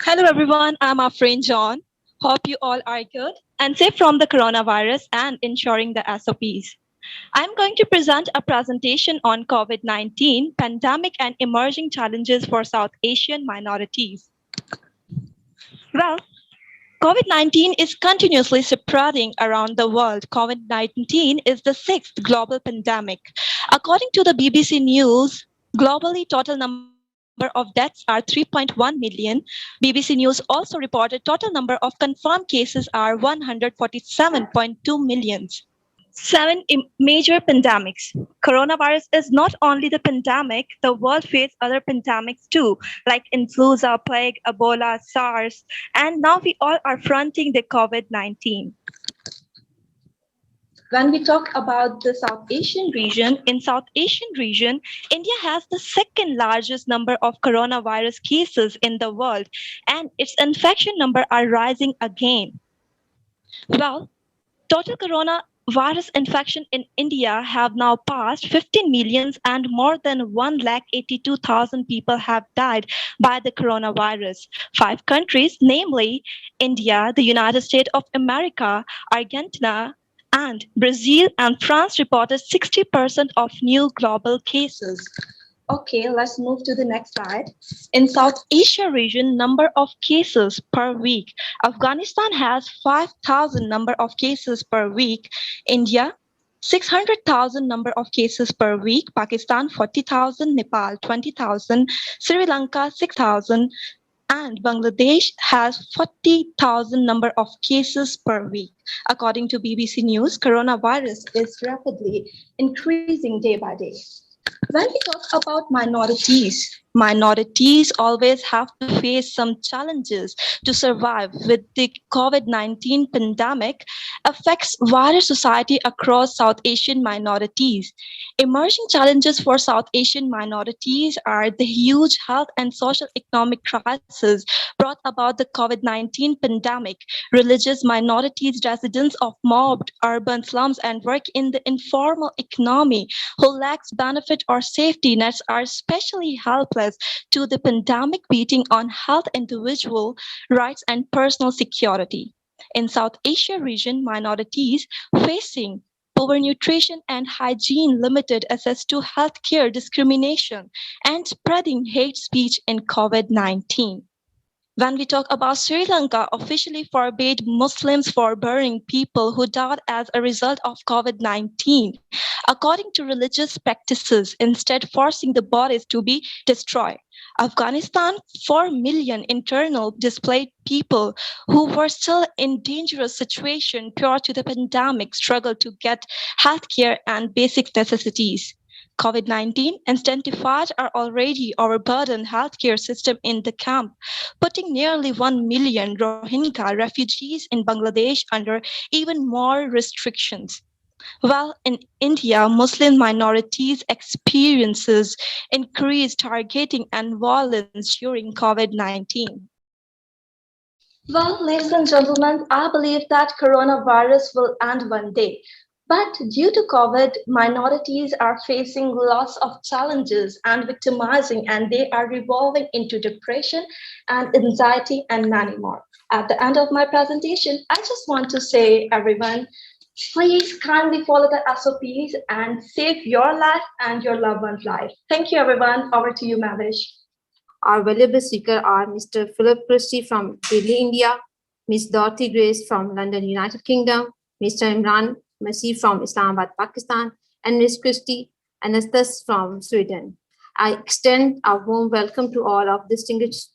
Hello everyone, I'm our friend John. Hope you all are good and safe from the coronavirus and ensuring the SOPs. I'm going to present a presentation on COVID-19 pandemic and emerging challenges for South Asian minorities. Well, COVID-19 is continuously spreading around the world. COVID-19 is the sixth global pandemic. According to the BBC News, globally total number of deaths are 3.1 million. BBC News also reported total number of confirmed cases are 147.2 millions. Major pandemics. Coronavirus is not only the pandemic, the world faced other pandemics too, like influenza, plague, Ebola, SARS, and now we all are fronting the COVID-19. When we talk about the South Asian region, in South Asian region, India has the second largest number of coronavirus cases in the world, and its infection number are rising again. Well, total coronavirus infection in India have now passed 15 millions and more than 182,000 people have died by the coronavirus. Five countries, namely India, the United States of America, Argentina, and Brazil and France reported 60% of new global cases. Okay, let's move to the next slide. In South Asia region, number of cases per week. Afghanistan has 5,000 number of cases per week. India 600,000 number of cases per week. Pakistan 40,000, Nepal 20,000, Sri Lanka 6,000, and Bangladesh has 40,000 number of cases per week. According to BBC News, coronavirus is rapidly increasing day by day. When we talk about minorities always have to face some challenges to survive with the COVID-19 pandemic affects wider society across South Asian minorities. Emerging challenges for South Asian minorities are the huge health and social economic crisis brought about the COVID-19 pandemic. Religious minorities, residents of mobbed urban slums and work in the informal economy who lacks benefit or safety nets are especially helpless to the pandemic beating on health, individual rights, and personal security. In South Asia region, minorities facing poor nutrition and hygiene, limited access to healthcare, discrimination, and spreading hate speech in COVID-19. When we talk about Sri Lanka, officially forbade Muslims for burying people who died as a result of COVID-19, according to religious practices, instead forcing the bodies to be destroyed. Afghanistan, 4 million internal displaced people who were still in dangerous situation prior to the pandemic struggled to get healthcare and basic necessities. COVID-19 intensified our already overburdened healthcare system in the camp, putting nearly 1 million Rohingya refugees in Bangladesh under even more restrictions. While in India, Muslim minorities experiences increased targeting and violence during COVID-19. Well, ladies and gentlemen, I believe that coronavirus will end one day. But due to COVID, minorities are facing lots of challenges and victimizing, and they are revolving into depression and anxiety and many more. At the end of my presentation, I just want to say, everyone, please kindly follow the SOPs and save your life and your loved one's life. Thank you, everyone. Over to you, Mavish. Our valuable speakers are Mr. Philip Christie from Delhi, India, Ms. Dorothy Grace from London, United Kingdom, Mr. Imran Masih from Islamabad, Pakistan, and Ms. Christy Anastas from Sweden. I extend a warm welcome to all of distinguished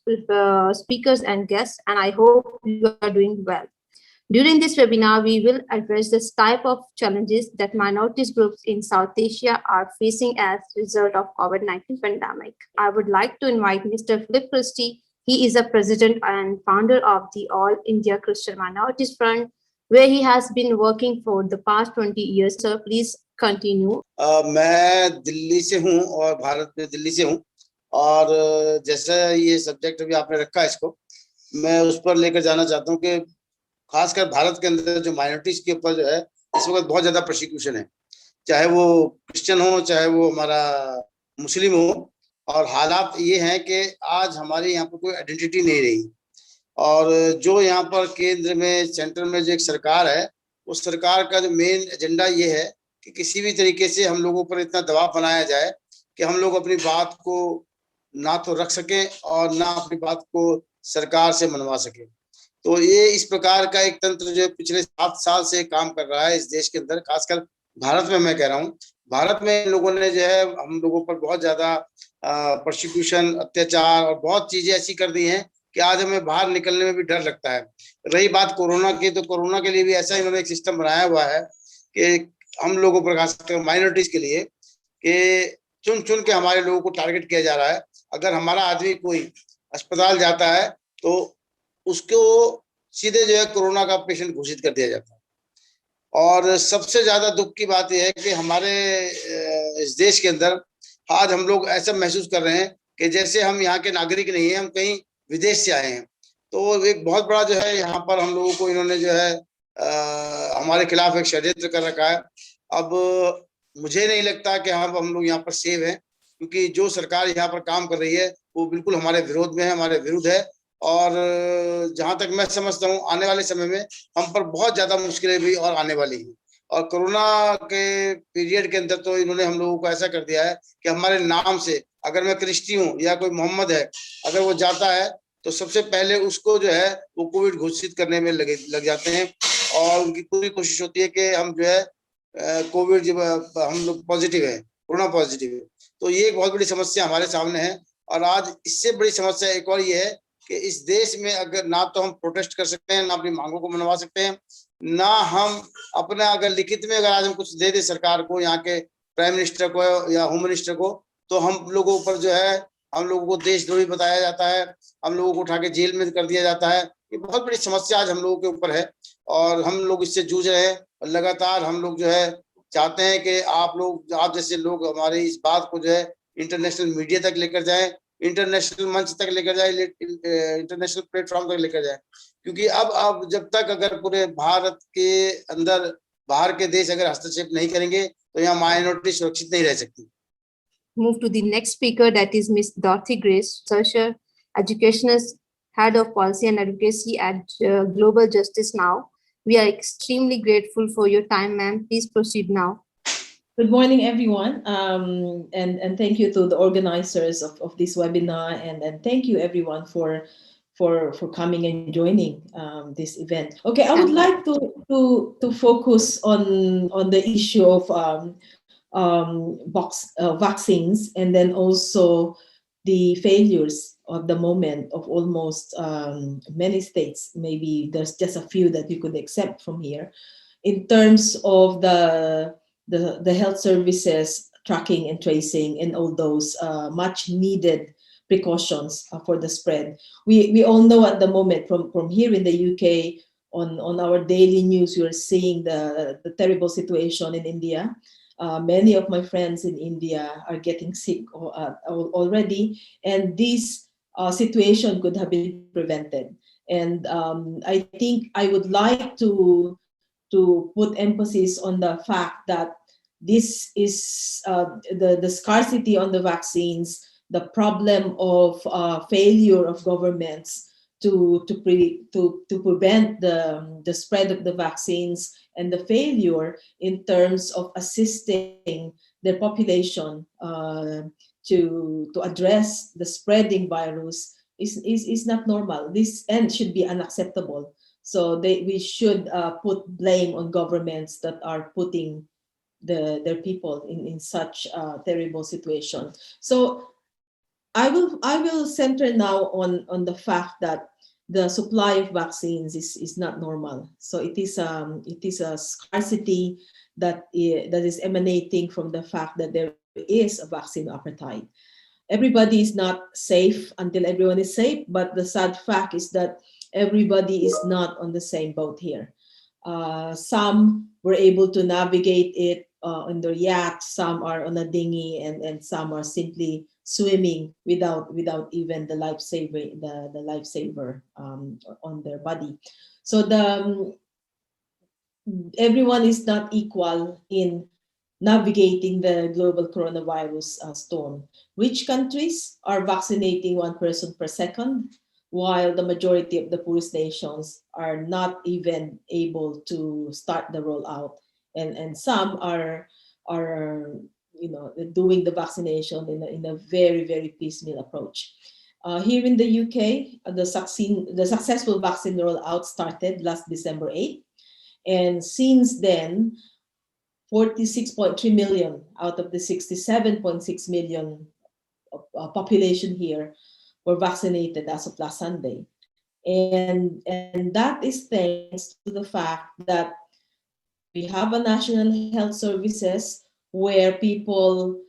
speakers and guests, and I hope you are doing well. During this webinar, we will address this type of challenges that minorities groups in South Asia are facing as a result of COVID-19 pandemic. I would like to invite Mr. Philip Christie. He is a president and founder of the All India Christian Minorities Front, where he has been working for the past 20 years. Sir, please continue. मैं दिल्ली से हूँ और भारत में दिल्ली से हूँ और जैसा ये सब्जेक्ट अभी आपने रखा है इसको मैं उस पर लेकर जाना चाहता हूँ कि खासकर भारत के अंदर जो माइनॉरिटीज के ऊपर जो है इस वक्त बहुत ज्यादा प्रोसिक्यूशन है, चाहे वो क्रिश्चियन हो चाहे वो हमारा मुस्लिम हो। और हालात ये हैं कि आज हमारे यहाँ पर कोई आइडेंटिटी नहीं रही। और जो यहाँ पर केंद्र में, सेंटर में जो एक सरकार है, उस सरकार का जो मेन एजेंडा ये है कि किसी भी तरीके से हम लोगों पर इतना दबाव बनाया जाए कि हम लोग अपनी बात को ना तो रख सकें और ना अपनी बात को सरकार से मनवा सकें। तो ये इस प्रकार का एक तंत्र जो पिछले 7 साल से काम कर रहा है इस देश के अंदर, खासकर भारत में मैं कह रहा हूँ। भारत में इन लोगों ने जो है हम लोगों पर बहुत ज्यादा प्रोसिक्यूशन, अत्याचार और बहुत चीजें ऐसी कर दी हैं कि आज हमें बाहर निकलने में भी डर लगता है। रही बात कोरोना की, तो कोरोना के लिए भी ऐसा इन्होंने एक सिस्टम बनाया हुआ है कि हम लोगों पर, खासकर माइनॉरिटीज के लिए, कि चुन चुन के हमारे लोगों को टारगेट किया जा रहा है। अगर हमारा आदमी कोई अस्पताल जाता है तो उसको सीधे जो है कोरोना का पेशेंट घोषित कर दिया जाता है। और सबसे ज्यादा दुख की बात यह है कि हमारे इस देश के अंदर आज हम लोग ऐसा महसूस कर रहे हैं कि जैसे हम यहाँ के नागरिक नहीं हैं, हम कहीं विदेश से आए हैं। तो एक बहुत बड़ा जो है यहाँ पर हम लोगों को इन्होंने जो है हमारे खिलाफ एक षड्यंत्र कर रखा है। अब मुझे नहीं लगता कि हम लोग यहाँ पर सेव हैं, क्योंकि जो सरकार यहाँ पर काम कर रही है वो बिल्कुल हमारे विरोध में है, हमारे विरुद्ध है। और जहां तक मैं समझता हूँ आने वाले समय में हम पर बहुत ज्यादा मुश्किलें भी और आने वाली हैं। और कोरोना के पीरियड के अंदर तो इन्होंने हम लोगों को ऐसा कर दिया है कि हमारे नाम से, अगर मैं क्रिस्टी हूँ या कोई मोहम्मद है, अगर वो जाता है तो सबसे पहले उसको जो है वो कोविड घोषित करने में लग जाते हैं। और उनकी पूरी कोशिश होती है कि हम जो है कोविड जब हम लोग पॉजिटिव है, कोरोना पॉजिटिव है। तो ये एक बहुत बड़ी समस्या हमारे सामने है। और आज इससे बड़ी समस्या एक और ये है कि इस देश में अगर ना तो हम प्रोटेस्ट कर सकते हैं, ना अपनी मांगों को मनवा सकते हैं, ना हम अपना अगर लिखित में अगर आज हम कुछ दे दे सरकार को, यहाँ के प्राइम मिनिस्टर को या होम मिनिस्टर को, तो हम लोगों पर जो है, हम लोगों को देशद्रोही बताया जाता है, हम लोगों को उठा के जेल में कर दिया जाता है। ये बहुत बड़ी समस्या आज हम लोगों के ऊपर है और हम लोग इससे जूझ रहे हैं। और लगातार हम लोग जो है चाहते हैं कि आप जैसे लोग हमारी इस बात को जो है इंटरनेशनल मीडिया तक लेकर जाएं, इंटरनेशनल मंच तक लेकर जाए, इंटरनेशनल प्लेटफॉर्म तक लेकर जाए। क्योंकि अब जब तक अगर पूरे भारत के अंदर बाहर के देश अगर हस्तक्षेप नहीं करेंगे तो यहाँ माइनॉरिटी सुरक्षित नहीं रह सकती। Move to the next speaker, that is Ms. Dorothy Grace, Researcher, Educationist, Head of Policy and Advocacy at Global Justice Now. We are extremely grateful for your time, ma'am. Please proceed now. Good morning, everyone, and thank you to the organizers of this webinar, and thank you everyone for coming and joining this event. Okay, I would like to focus on the issue of vaccines, and then also the failures of the moment of almost many states. Maybe there's just a few that you could accept from here in terms of the health services tracking and tracing and all those much needed precautions for the spread. We all know at the moment from here in the UK, on our daily news, you're seeing the terrible situation in India. Many of my friends in India are getting sick already, and this situation could have been prevented. And I think I would like to put emphasis on the fact that this is the scarcity on the vaccines, the problem of failure of governments to prevent the spread of the vaccines, and the failure in terms of assisting their population to address the spreading virus is not normal. This and should be unacceptable. So we should put blame on governments that are putting their people in such a terrible situation. So I will center now on the fact that the supply of vaccines is not normal. So it is a scarcity that is emanating from the fact that there is a vaccine appetite. Everybody is not safe until everyone is safe, but the sad fact is that everybody is not on the same boat here. Some were able to navigate it on their yacht, some are on a dinghy, and some are simply swimming without even the lifesaver on their body. So everyone is not equal in navigating the global coronavirus storm. Rich countries are vaccinating 1 person per second. while the majority of the poorest nations are not even able to start the rollout, and some are doing the vaccination in a very, very piecemeal approach. Here in the UK, the successful vaccine rollout started last December 8th, and since then, 46.3 million out of the 67.6 million population here were vaccinated as of last Sunday. And that is thanks to the fact that we have a national health services where people,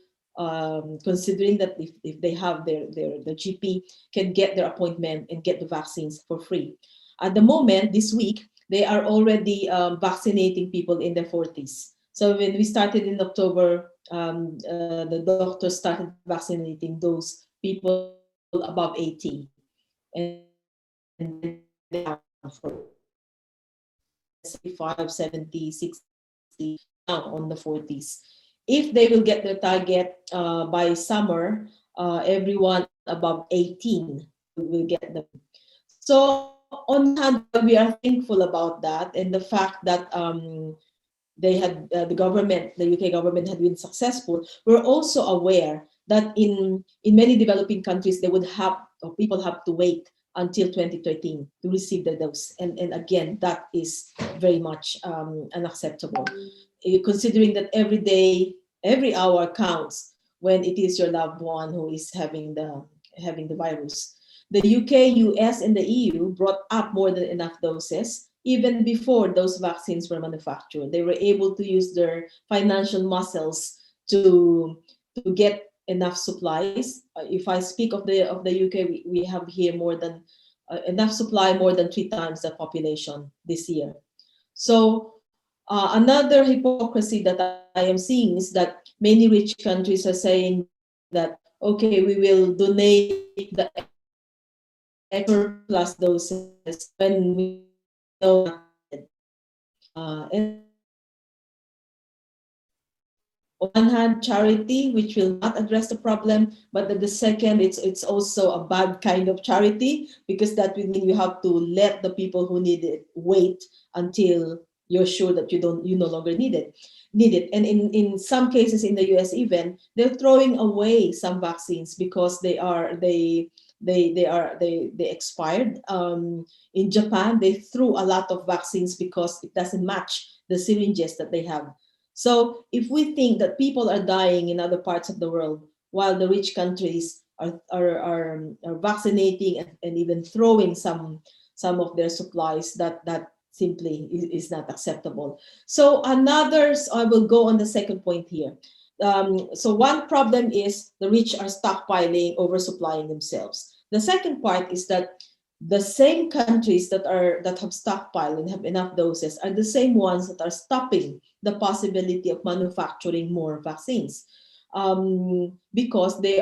considering that if they have the GP, can get their appointment and get the vaccines for free. At the moment, this week, they are already vaccinating people in their 40s. So when we started in October, the doctors started vaccinating those people above 80. And they have for 65, 70, 60, now on the 40s. If they will get their target by summer, everyone above 18 will get them. So on hand, we are thankful about that, and the fact that they had the UK government had been successful. We're also aware that in many developing countries, they would have, or people have to wait until 2013 to receive the dose. And again, that is very much unacceptable. Considering that every day, every hour counts when it is your loved one who is having the virus. The UK, US, and the EU brought up more than enough doses even before those vaccines were manufactured. They were able to use their financial muscles to get enough supplies. If I speak of the UK, we have here more than enough supply, more than 3 times the population this year. So another hypocrisy that I am seeing is that many rich countries are saying that, okay, we will donate the surplus doses when we know and on one hand, charity, which will not address the problem, but at the second, it's also a bad kind of charity, because that would mean you have to let the people who need it wait until you're sure that you no longer need it. And in some cases in the US even, they're throwing away some vaccines because they expired. In Japan, they threw a lot of vaccines because it doesn't match the syringes that they have. So if we think that people are dying in other parts of the world while the rich countries are vaccinating and even throwing some of their supplies, that simply is not acceptable. So I will go on the second point here. So one problem is the rich are stockpiling, oversupplying themselves. The second part is that the same countries that have stockpiled and have enough doses are the same ones that are stopping the possibility of manufacturing more vaccines, because they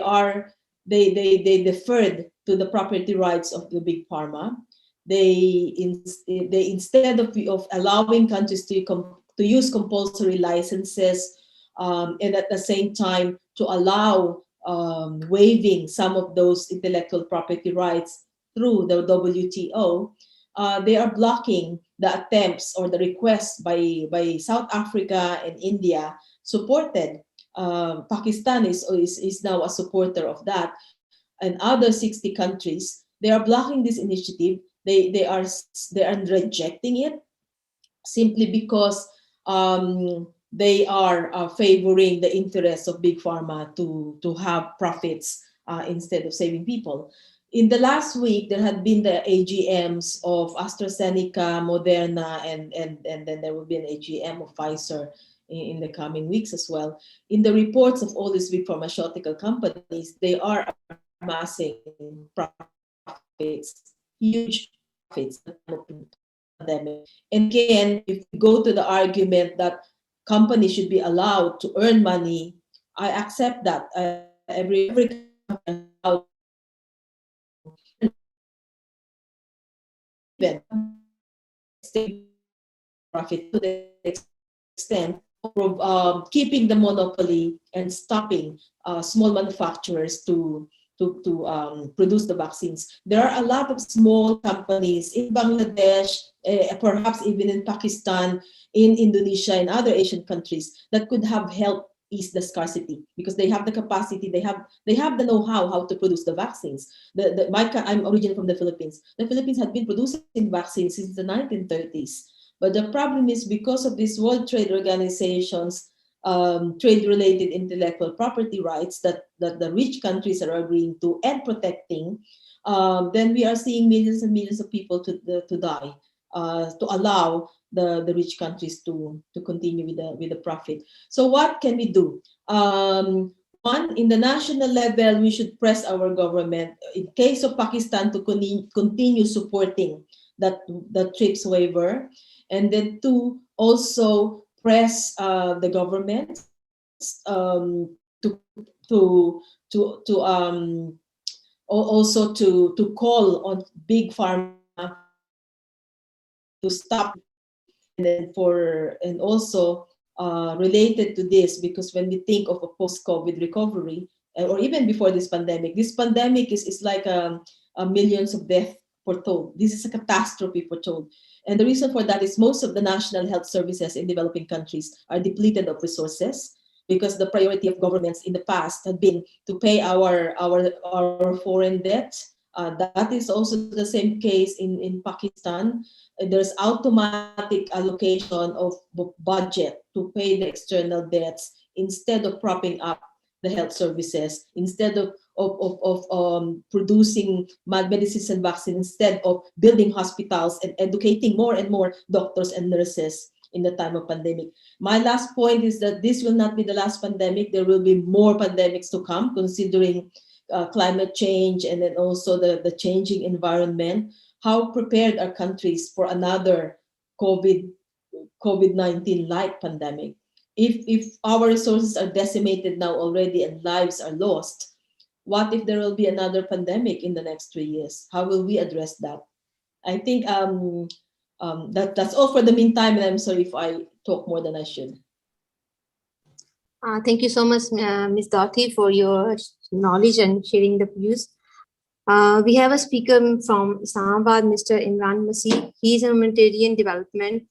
deferred to the property rights of the big pharma. They instead of allowing countries to use compulsory licenses, and at the same time to allow waiving some of those intellectual property rights through the WTO, they are blocking the attempts or the requests by South Africa and India, supported. Pakistan is now a supporter of that, and other 60 countries. They are blocking this initiative. They are rejecting it simply because they are favoring the interests of big pharma to have profits instead of saving people. In the last week, there had been the AGMs of AstraZeneca, Moderna, and then there will be an AGM of Pfizer in the coming weeks as well. In the reports of all these big pharmaceutical companies, they are amassing profits, huge profits. And again, if we go to the argument that companies should be allowed to earn money, I accept that. Every company profit to the extent of keeping the monopoly and stopping small manufacturers to produce the vaccines. There are a lot of small companies in Bangladesh, perhaps even in Pakistan, in Indonesia, and other Asian countries that could have helped ease the scarcity because they have the capacity, they have the know-how how to produce the vaccines. I'm originally from the Philippines. The Philippines had been producing vaccines since the 1930s. But the problem is because of these World Trade Organizations, trade-related intellectual property rights that the rich countries are agreeing to and protecting, then we are seeing millions and millions of people to die, to allow the rich countries to continue with the profit. So what can we do? One, in the national level, we should press our government, in case of Pakistan, to continue supporting the TRIPS waiver. And then two, also press the government also to call on big pharma to stop. And also related to this, because when we think of a post-COVID recovery, or even before this pandemic is like millions of deaths foretold. This is a catastrophe foretold. And the reason for that is most of the national health services in developing countries are depleted of resources because the priority of governments in the past had been to pay our foreign debt. That is also the same case in Pakistan. There's automatic allocation of budget to pay the external debts instead of propping up the health services, instead of producing medicines and vaccines, instead of building hospitals and educating more and more doctors and nurses in the time of pandemic. My last point is that this will not be the last pandemic. There will be more pandemics to come, considering climate change and then also the changing environment. How prepared are countries for another COVID-19 like pandemic? If our resources are decimated now already and lives are lost, what if there will be another pandemic in the next 3 years? How will we address that? I think that's all for the meantime, and I'm sorry if I talk more than I should. Thank you so much, Ms. Dorothy, for your knowledge and sharing the views. We have a speaker from Islamabad, Mr. Imran Masih. He is a humanitarian development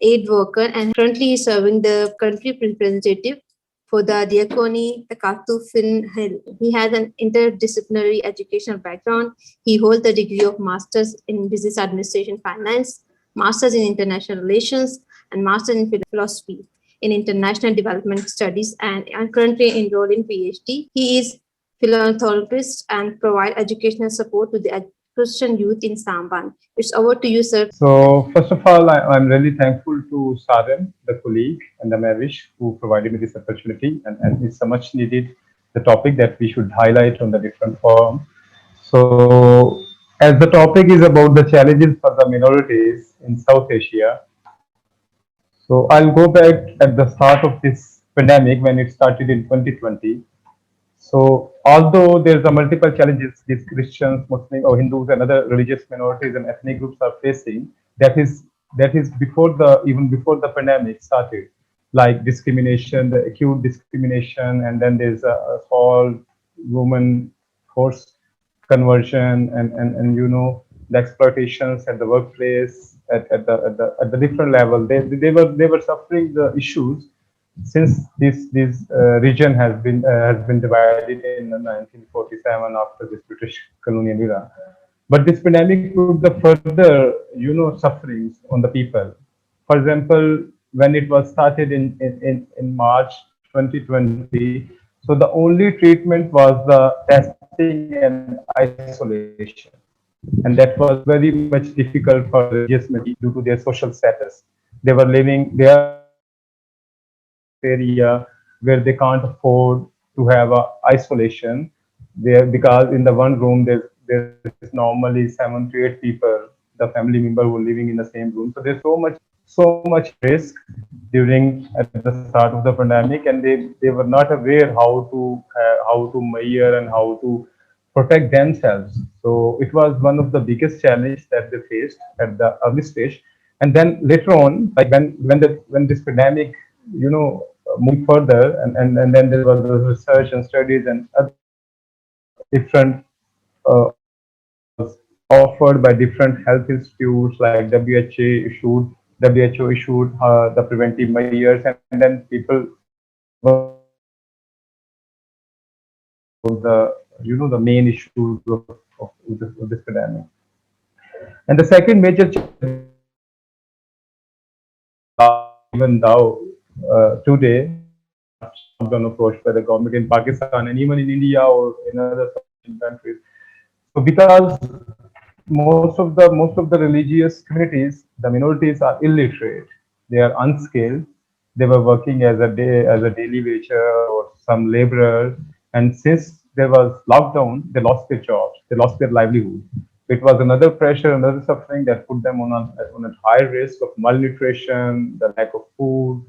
aid worker and currently is serving the country representative for the Diakoni Takatuf in Hill. He has an interdisciplinary educational background. He holds the degree of Masters in Business Administration Finance, Masters in International Relations, and Masters in Philosophy in International Development Studies, and currently enrolled in PhD. He is philanthropist and provide educational support to the Christian youth in Samban. It's over to you, sir. So first of all, I'm really thankful to Sarem, the colleague, and the Mavish who provided me this opportunity, and it's a much needed the topic that we should highlight on the different forum. So as the topic is about the challenges for the minorities in South Asia, so I'll go back at the start of this pandemic when it started in 2020. So although there's a multiple challenges these Christians, Muslims, or Hindus and other religious minorities and ethnic groups are facing, that is even before the pandemic started, like discrimination, the acute discrimination, and then there's assault, woman forced conversion, and the exploitations at the workplace at the different level. They were suffering the issues since this region has been divided in 1947 after this British colonial era. But this pandemic put the further sufferings on the people. For example, when it was started in March 2020, so the only treatment was the testing and isolation, and that was very much difficult for religious community due to their social status. They are area where they can't afford to have a isolation there, because in the one room there's normally 7 to 8 people, the family member who are living in the same room. So there's so much risk during at the start of the pandemic, and they were not aware how to measure and how to protect themselves. So it was one of the biggest challenges that they faced at the early stage. And then later on, like when this pandemic moved further, and then there was the research and studies and other different offered by different health institutes like WHO issued the preventive measures, and then people the the main issues of this pandemic. And the second major challenge, even now today, lockdown approach by the government in Pakistan and even in India or in other countries. So because most of the religious communities, the minorities are illiterate. They are unskilled. They were working as a daily wager or some laborer, and since there was lockdown, they lost their jobs. They lost their livelihood. It was another pressure, another suffering that put them on a high risk of malnutrition, the lack of food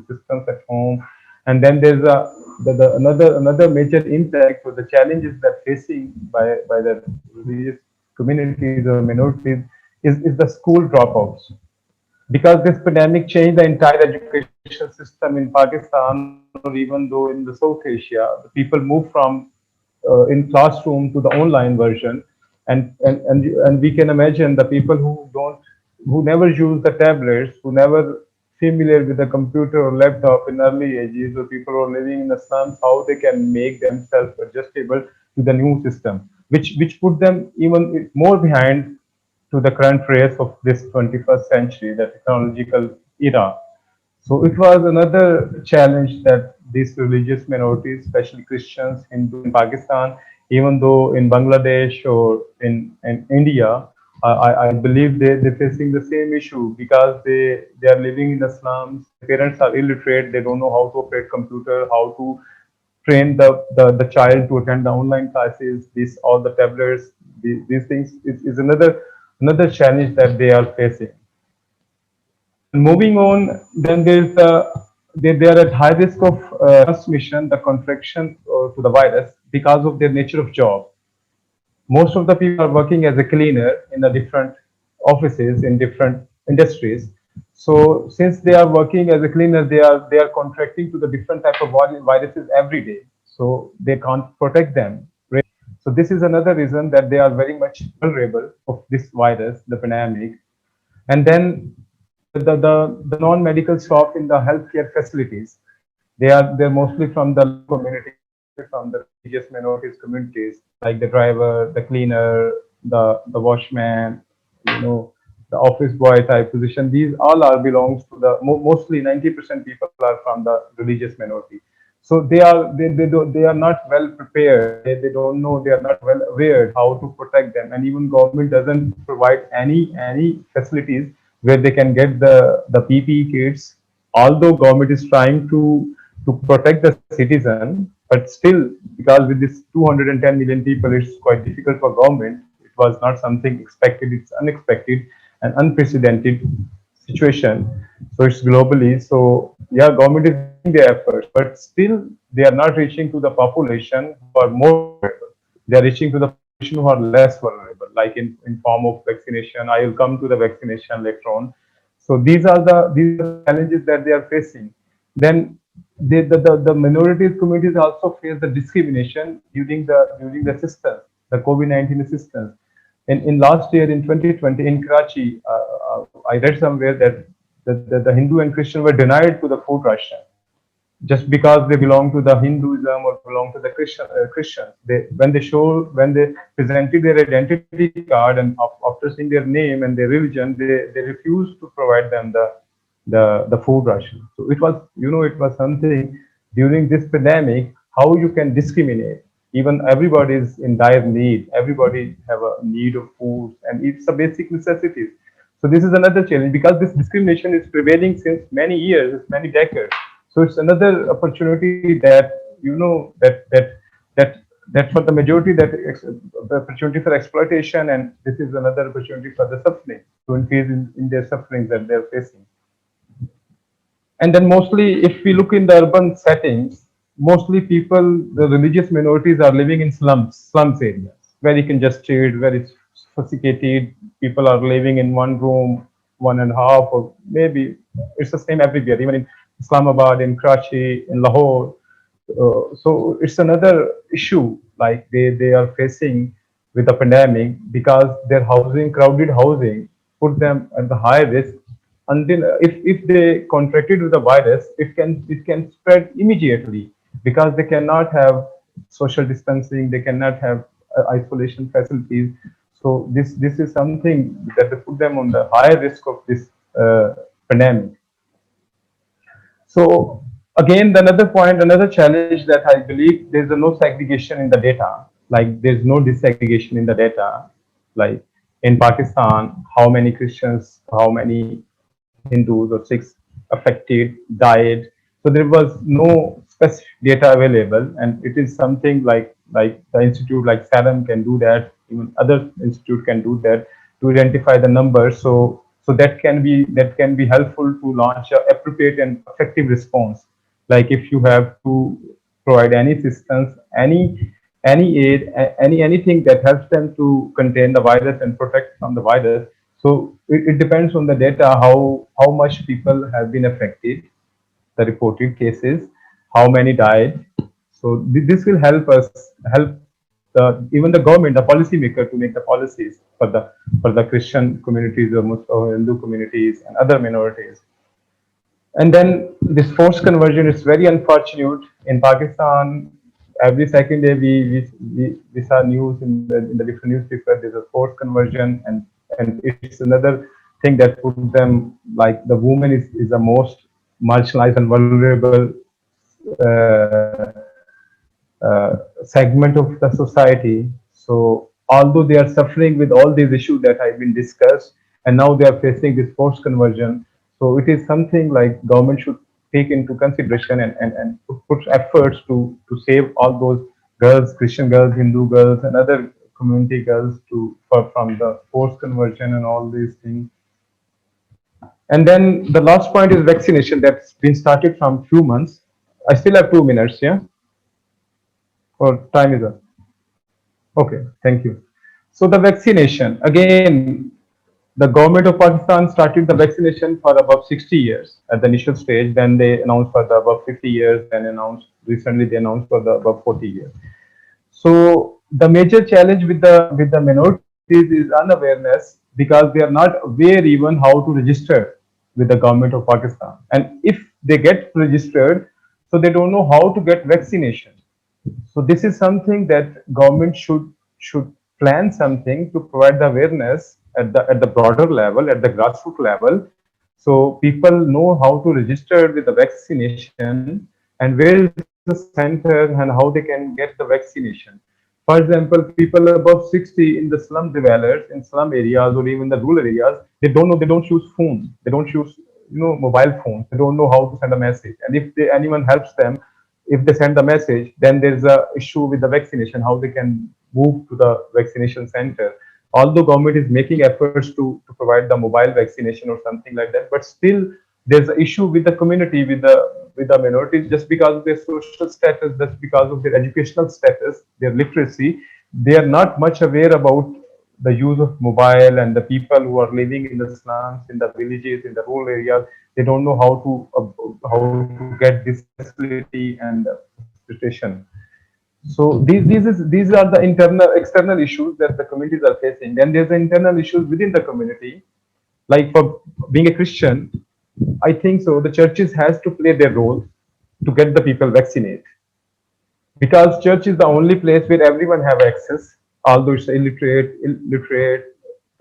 assistance at home, and then there's another major impact for the challenges that facing by the religious communities or minorities is the school dropouts. Because this pandemic changed the entire education system in Pakistan or even though in the South Asia, the people move from in classroom to the online version, and we can imagine the people who never use the tablets, who never familiar with the computer or laptop in early ages, or people who are living in the slums, how they can make themselves adjustable to the new system, which put them even more behind to the current race of this 21st century, the technological era. So it was another challenge that these religious minorities, especially Christians, Hindu in Pakistan, even though in Bangladesh or in India, I believe they're facing the same issue because they are living in the slums. Parents are illiterate. They don't know how to operate computer, how to train the child to attend the online classes. These all the tablets, these things is another challenge that they are facing. Moving on, then they are at high risk of transmission, the contraction to the virus because of their nature of job. Most of the people are working as a cleaner in the different offices in different industries. So since they are working as a cleaner, they are contracting to the different type of viruses every day. So they can't protect them. So this is another reason that they are very much vulnerable of this virus, the pandemic. And then the non-medical staff in the healthcare facilities, they're mostly from the community, from the religious minorities communities, like the driver, the cleaner, the washman, the office boy type position. These all are belongs to the mostly 90% people are from the religious minority. So they are not well prepared. They don't know. They are not well aware how to protect them, and even government doesn't provide any facilities where they can get the PPE kits. Although government is trying to protect the citizen, but still, because with this 210 million people, it's quite difficult for government. It was not something expected. It's unexpected and unprecedented situation. So it's globally. So yeah, government is doing their efforts, but still they are not reaching to the population who are more vulnerable. They are reaching to the population who are less vulnerable, like in form of vaccination. I will come to the vaccination later on. So these are the challenges that they are facing. Then the minorities communities also face the discrimination during the assistance, the COVID-19 assistance. In last year in 2020 in Karachi, I read somewhere that the Hindu and Christian were denied to the food ration just because they belong to the Hinduism or belong to the Christians. When they presented their identity card and after seeing their name and their religion, they refused to provide them the food ration. So it was something during this pandemic how you can discriminate. Even everybody is in dire need. Everybody have a need of food, and it's a basic necessity. So this is another challenge because this discrimination is prevailing since many years, many decades. So it's another opportunity that that for the majority the opportunity for exploitation, and this is another opportunity for the suffering to increase in their sufferings that they're facing. And then mostly, if we look in the urban settings, mostly the religious minorities are living in slums areas, very congested, very sophisticated. People are living in one room, one and a half, or maybe it's the same everywhere, even in Islamabad, in Karachi, in Lahore. So it's another issue like they are facing with the pandemic because their housing, crowded housing, put them at the high risk. Until if they contracted with the virus, it can spread immediately because they cannot have social distancing, they cannot have isolation facilities. So this is something that they put them on the high risk of this pandemic. So again, another point, another challenge that I believe there's a no segregation in the data. Like there's no disaggregation in the data. Like in Pakistan, how many Christians, how many Hindus or Sikhs affected, died. So there was no specific data available, and it is something like the institute like Salam can do that. Even other institute can do that to identify the numbers. So that can be helpful to launch a appropriate and effective response. Like if you have to provide any assistance, any aid, anything that helps them to contain the virus and protect from the virus. So it depends on the data how much people have been affected, the reported cases, how many died. So this will help even the government, the policymaker, to make the policies for the Christian communities or Muslim or Hindu communities and other minorities. And then this forced conversion is very unfortunate in Pakistan. Every second day we saw news in the different newspapers. There's a forced conversion, and it's another thing that put them like the woman is the most marginalized and vulnerable uh, segment of the society. So although they are suffering with all these issues that have been discussed, and now they are facing this forced conversion, so it is something like government should take into consideration and put efforts to save all those girls, Christian girls, Hindu girls, and other community girls from the forced conversion and all these things. And then the last point is vaccination that's been started from few months. I still have 2 minutes, yeah? Or time is up? Okay, thank you. So the vaccination, again, the government of Pakistan started the vaccination for above 60 years at the initial stage. Then they announced for the above 50 years, then announced recently they announced for the above 40 years. So the major challenge with the minorities is unawareness because they are not aware even how to register with the government of Pakistan. And if they get registered, so they don't know how to get vaccination. So this is something that government should plan something to provide the awareness at the broader level, at the grassroots level, so people know how to register with the vaccination and where is the center and how they can get the vaccination. For example, people above 60 in the slum dwellers, in slum areas or even the rural areas, they don't know, they don't use phones, they don't use mobile phones, they don't know how to send a message. And if anyone helps them, if they send the message, then there's a issue with the vaccination, how they can move to the vaccination center. Although government is making efforts to provide the mobile vaccination or something like that, but still there's an issue with the community, with the minorities, just because of their social status, just because of their educational status, their literacy, they are not much aware about the use of mobile, and the people who are living in the slums, in the villages, in the rural areas, they don't know how to get this facility and facilitation. So these are the internal external issues that the communities are facing. Then there's the internal issues within the community. Like for being a Christian, I think so the churches has to play their role to get the people vaccinated, because church is the only place where everyone have access, although it's illiterate,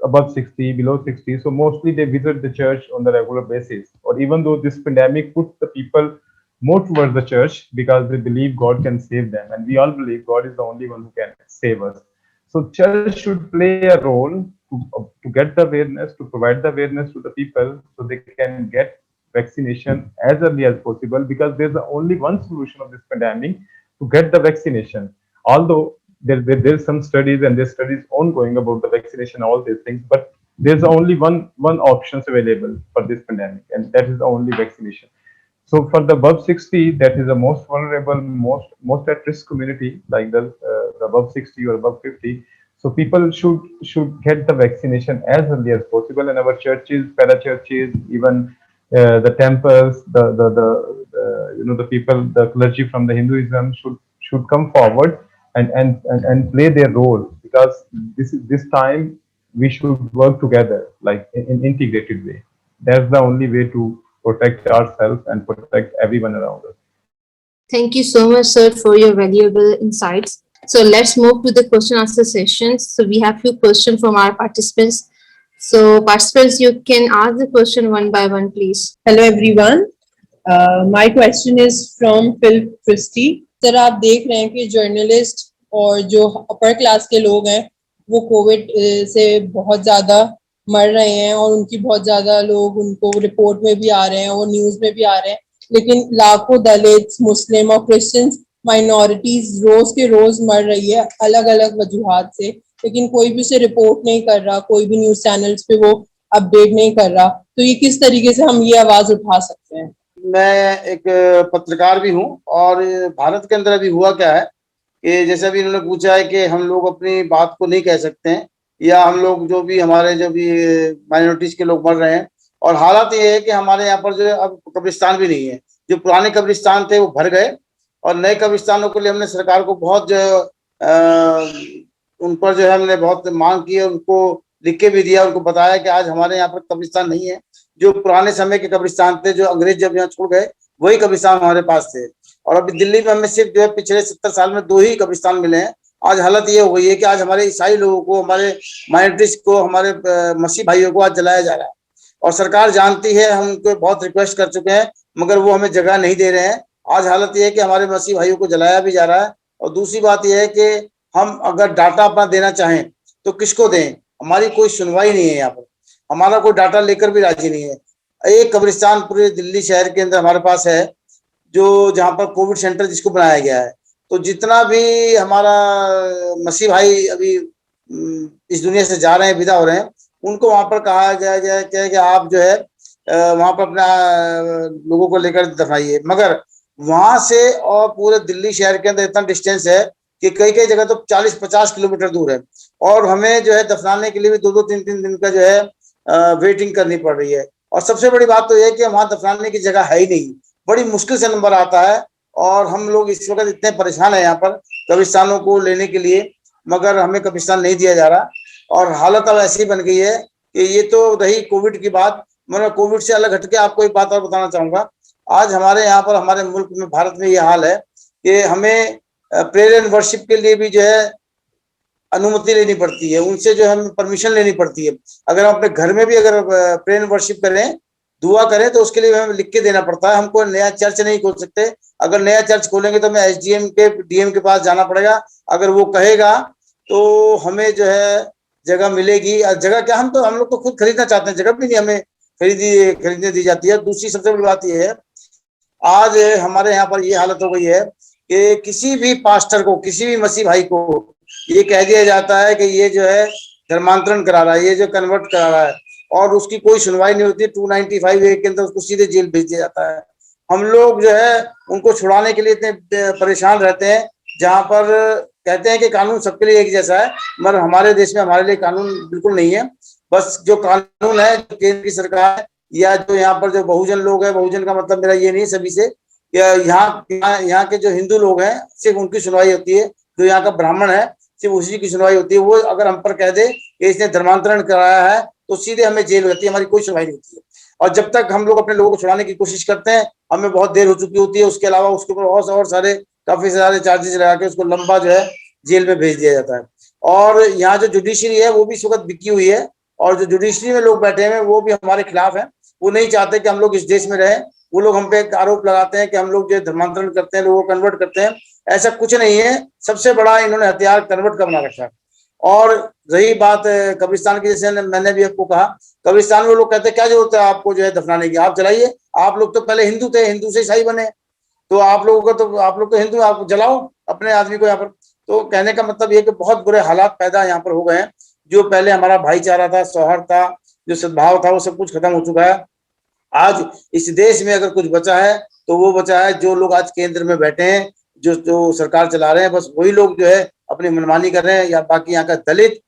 above 60, below 60. So mostly they visit the church on the regular basis. Or even though this pandemic put the people more towards the church because they believe God can save them. And we all believe God is the only one who can save us. So church should play a role to get the awareness, to provide the awareness to the people so they can get vaccination as early as possible, because there's only one solution of this pandemic, to get the vaccination. Although there's some studies and there's studies ongoing about the vaccination, all these things, but there's only one options available for this pandemic, and that is the only vaccination. So for the above 60, that is the most vulnerable, most at risk community, like the above 60 or above 50. So people should get the vaccination as early as possible. And our churches, para churches, even the temples, the people, the clergy from the Hinduism should come forward and play their role, because this time we should work together, like in integrated way. That's the only way to protect ourselves and protect everyone around us. Thank you so much, sir, for your valuable insights. So let's move to the question answer sessions. So we have few questions from our participants. So participants, you can ask the question one by one, please. Hello everyone. My question is from Phil Christie. Sir आप देख रहे हैं कि journalist और जो upper class के लोग हैं वो कोविड से बहुत ज़्यादा मर रहे हैं और उनकी बहुत ज़्यादा लोग उनको रिपोर्ट में भी आ रहे हैं, वो न्यूज़ में भी आ रहे हैं, लेकिन लाखों दलित, मुस्लिम और क्रिश्चियंस माइनॉरिटीज रोज के रोज मर रही है अलग अलग वजूहात से, लेकिन कोई भी उसे रिपोर्ट नहीं कर रहा, कोई भी न्यूज़ चैनल्स पे वो अपडेट नहीं कर रहा। तो ये किस तरीके से हम ये आवाज उठा सकते हैं? मैं एक पत्रकार भी हूँ और भारत के अंदर अभी हुआ क्या है कि जैसे अभी इन्होंने पूछा है कि हम लोग अपनी बात को नहीं कह सकते हैं, या हम लोग जो भी हमारे जो भी माइनॉरिटीज के लोग मर रहे हैं, और हालात ये है कि हमारे यहाँ पर जो है अब कब्रिस्तान भी नहीं है। जो पुराने कब्रिस्तान थे वो भर गए और नए कब्रिस्तानों के लिए हमने सरकार को बहुत जो उन पर जो है हमने बहुत मांग की, उनको लिख के भी दिया, उनको बताया कि आज हमारे यहाँ पर कब्रिस्तान नहीं है। जो पुराने समय के कब्रिस्तान थे, जो अंग्रेज जब यहाँ छोड़ गए, वही कब्रिस्तान हमारे पास थे। और अभी दिल्ली में हमें सिर्फ जो है पिछले 70 साल में 2 ही कब्रिस्तान मिले हैं। आज हालत ये हो गई है कि आज हमारे ईसाई लोगों को, हमारे माइनॉरिटीज को, हमारे मसीह भाइयों को आज जलाया जा रहा है। और सरकार जानती है, हम उनको बहुत रिक्वेस्ट कर चुके हैं, मगर वो हमें जगह नहीं दे रहे हैं। आज हालत ये है कि हमारे मसीह भाइयों को जलाया भी जा रहा है। और दूसरी बात यह है कि हम अगर डाटा अपना देना चाहें तो किसको दें? हमारी कोई सुनवाई नहीं है। यहाँ पर हमारा कोई डाटा लेकर भी राजी नहीं है। एक कब्रिस्तान पूरे दिल्ली शहर के अंदर हमारे पास है, जो जहाँ पर कोविड सेंटर जिसको बनाया गया है। तो जितना भी हमारा मसीह भाई अभी इस दुनिया से जा रहे हैं, विदा हो रहे हैं, उनको वहां पर कहा गया है कि आप जो है वहां पर अपना लोगों को लेकर दफनाइए। मगर वहां से और पूरे दिल्ली शहर के अंदर इतना डिस्टेंस है कि कई कई जगह तो 40-50 किलोमीटर दूर है, और हमें जो है दफनाने के लिए भी 2-2, 3-3 दिन का जो है वेटिंग करनी पड़ रही है। और सबसे बड़ी बात तो यह है कि वहां दफनाने की जगह है ही नहीं, बड़ी मुश्किल से नंबर आता है। और हम लोग इस वक्त इतने परेशान है यहाँ पर कब्रिस्तानों को लेने के लिए, मगर हमें कब्रिस्तान नहीं दिया जा रहा। और हालत अब ऐसी बन गई है कि ये तो रही कोविड की बात, मगर कोविड से अलग हटके आपको एक बात और बताना चाहूंगा। आज हमारे यहाँ पर, हमारे मुल्क में, भारत में ये हाल है कि हमें प्रेयर एंड वर्शिप के लिए भी जो है अनुमति लेनी पड़ती है, उनसे जो है हमें परमिशन लेनी पड़ती है। अगर हम अपने घर में भी अगर प्रेयर एंड वर्शिप करें, दुआ करें, तो उसके लिए हमें लिख के देना पड़ता है। हमको नया चर्च नहीं खोल सकते। अगर नया चर्च खोलेंगे तो हमें SDM के DM के पास जाना पड़ेगा। अगर वो कहेगा तो हमें जो है जगह मिलेगी। जगह क्या, हम लोग तो खुद खरीदना चाहते हैं, जगह भी नहीं हमें खरीदने दी जाती है। दूसरी सबसे बड़ी बात यह है, आज हमारे यहाँ पर ये हालत हो गई है कि किसी भी पास्टर को, किसी भी मसीह भाई को ये कह दिया जाता है कि ये जो है धर्मांतरण करा रहा है, ये जो कन्वर्ट करा रहा है, और उसकी कोई सुनवाई नहीं होती। 295A के अंदर उसको सीधे जेल भेज दिया जाता है। हम लोग जो है उनको छुड़ाने के लिए इतने परेशान रहते हैं, जहाँ पर कहते हैं कि कानून सबके लिए एक जैसा है, मगर हमारे देश में हमारे लिए कानून बिल्कुल नहीं है। बस जो कानून है, जो केंद्र की सरकार या जो यहाँ पर जो बहुजन लोग हैं, बहुजन का मतलब मेरा ये नहीं सभी से, यहाँ के जो हिंदू लोग हैं सिर्फ उनकी सुनवाई होती है। जो यहाँ का ब्राह्मण है सिर्फ उसी की सुनवाई होती है। वो अगर हम पर कह दे कि इसने धर्मांतरण कराया है तो सीधे हमें जेल होती है, हमारी कोई सुनवाई नहीं होती है। और जब तक हम लोग अपने लोगों को छुड़ाने की कोशिश करते हैं, हमें बहुत देर हो चुकी होती है। उसके अलावा उसके ऊपर और सारे काफी सारे चार्जेस लगा के उसको लंबा जो है जेल में भेज दिया जाता है। और यहाँ जो जुडिशरी है वो भी इस वक्त बिकी हुई है, और जो जुडिशरी में लोग बैठे हैं वो भी हमारे खिलाफ हैं। वो नहीं चाहते कि हम लोग इस देश में रहें। वो लोग हम पे एक आरोप लगाते हैं कि हम लोग जो धर्मांतरण करते हैं, लोगों को कन्वर्ट करते हैं। ऐसा कुछ नहीं है। सबसे बड़ा इन्होंने हथियार कन्वर्ट का बना रखा है। और रही बात कब्रिस्तान की, जैसे मैंने भी आपको कहा, कब्रिस्तान में लोग कहते हैं क्या जरूरत है आपको जो है दफनाने की, आप जलाइए। आप लोग तो पहले हिंदू थे, हिंदू से ईसाई बने, तो आप लोग तो हिंदू, आप जलाओ अपने आदमी को यहाँ पर। तो कहने का मतलब ये कि बहुत बुरे हालात पैदा यहाँ पर हो गए हैं। जो पहले हमारा भाईचारा था, सौहार्द था, जो सद्भाव था, वो सब कुछ खत्म हो चुका है। आज इस देश में अगर कुछ बचा है तो वो बचा है जो लोग आज केंद्र में बैठे हैं, जो सरकार चला रहे हैं। बस वही लोग जो है अपनी मनमानी कर रहे हैं। या बाकी यहाँ का दलित,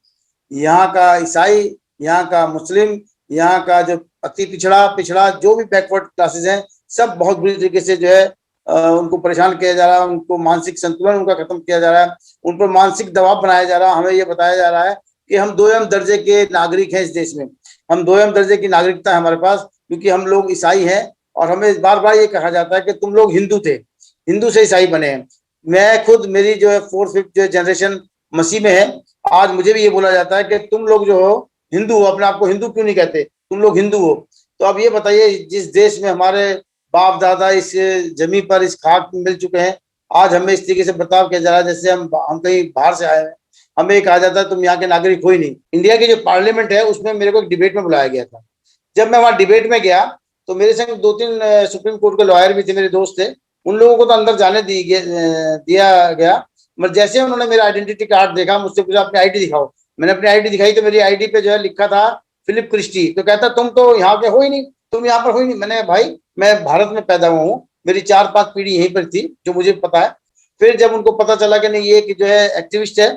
यहाँ का ईसाई, यहाँ का मुस्लिम, यहाँ का जो अति पिछड़ा जो भी बैकवर्ड क्लासेस हैं, सब बहुत बुरी तरीके से जो है उनको परेशान किया जा रहा है, उनको मानसिक संतुलन उनका खत्म किया जा रहा है, उन पर मानसिक दबाव बनाया जा रहा है। हमें ये बताया जा रहा है कि हम 2M दर्जे के नागरिक हैं इस देश में, हम 2M दर्जे की नागरिकता है हमारे पास, क्योंकि हम लोग ईसाई हैं और हमें बार बार ये कहा जाता है कि तुम लोग हिंदू थे, हिंदू से ईसाई बने हैं। मैं खुद, मेरी जो है 4th-5th जो जनरेशन मसीह में है, आज मुझे भी ये बोला जाता है कि तुम लोग जो हो हिंदू हो, अपने आप को हिंदू क्यों नहीं कहते, तुम लोग हिंदू हो। तो अब ये बताइए, जिस देश में हमारे बाप दादा इस जमीन पर इस खाक में मिल चुके हैं, आज हमें इस तरीके से बर्ताव किया जा रहा है जैसे हम कहीं बाहर से आए हैं। हमें कहा जाता है तुम यहाँ के नागरिक हो ही नहीं। इंडिया की जो पार्लियामेंट है उसमें मेरे को एक डिबेट में बुलाया गया था। जब मैं वहां डिबेट में गया तो मेरे संग 2-3 सुप्रीम कोर्ट के लॉयर भी थे, मेरे दोस्त थे, उन लोगों को तो अंदर जाने दिया गया। मगर जैसे उन्होंने मेरा आइडेंटिटी कार्ड देखा, मुझसे पूछा अपनी आईडी दिखाओ, मैंने अपनी आईडी दिखाई तो मेरी आईडी पे जो है लिखा था फिलिप क्रिस्टी। तो कहता तुम तो यहाँ के हो ही नहीं, तुम यहाँ पर हो ही नहीं। मैंने भाई मैं भारत में पैदा हुआ हूँ, मेरी 4-5 पीढ़ी यहीं पर थी, जो मुझे पता है। फिर जब उनको पता चला कि नहीं ये कि जो है एक्टिविस्ट है,